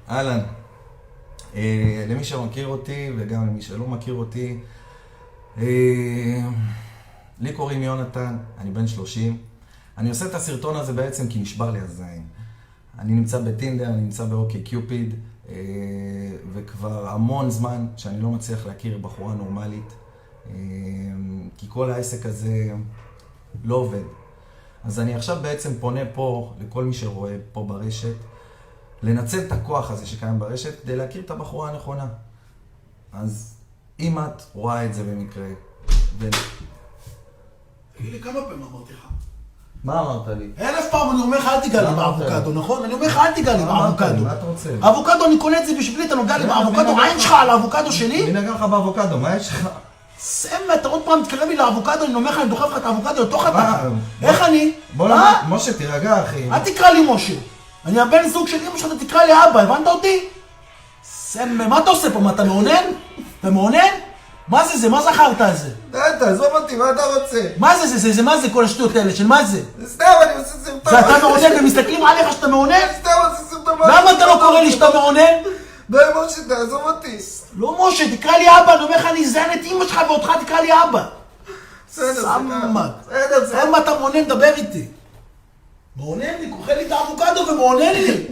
אהלן. למי שמכיר אותי וגם למי שלא מכיר אותי, לי קוראים יונתן, אני בן 30. אני עושה את הסרטון הזה בעצם כי נשבר לי הזין. אני נמצא בטינדר, אני נמצא באוקיי קיופיד, וכבר המון זמן שאני לא מצליח להכיר בחורה נורמלית, כי כל העסק הזה לא עובד. אז אני עכשיו בעצם פונה פה לכל מי שרואה פה ברשת, לנצל את הכוח הזה שקיים ברשת כדי להכיר את הבחורה הנכונה. אז אם את רואה את זה במקרה, תגיד לי, כמה פעמים אמרתי לך? מה אמרת לי? 1000 פעם אני אומר לך אל תיגע לי באבוקדו, נכון? אני אומר לך אל תיגע לי באבוקדו. מה אתה רוצה? אבוקדו, אני קונה את זה בשבילי, אתה נוגע לי באבוקדו, העין שלך על האבוקדו שלי? מי נגע לך באבוקדו? מה יש לך? סמא, אתה עוד פעם תקרב לי לאבוקדו, אני אומר לך, אני דוחף לך את האבוקדו לתוך התחת. איך אני? בוא משה, תירגע אחי. אל תקרא לי משה. אני הבן זוג של אמא שלך, אתה תקרא לי אבא, הבנת אותי? סמא, מה אתה עושה פה? מה, אתה מעונן? אתה מעונן? מה זה זה? מה זכרת על זה? די, תעזוב אותי, מה אתה רוצה? מה זה? מה זה כל השטויות האלה? של מה זה? זה סתם, אני עושה סרטון. זה אתה מעונן ומסתכלים עליך שאתה מעונן? סתם עושה סרטון. למה אתה לא קורא לי שאתה מעונן? די משה, תעזוב אותי. לא משה, תקרא לי אבא, אני אומר לך, אני אזיין את אמא שלך ואותך, תקרא לי אבא. סמק. בסדר. למה אתה מעונן? דבר איתי. מעונן לי, קוחה לי את האבוקדו ומעונן לי.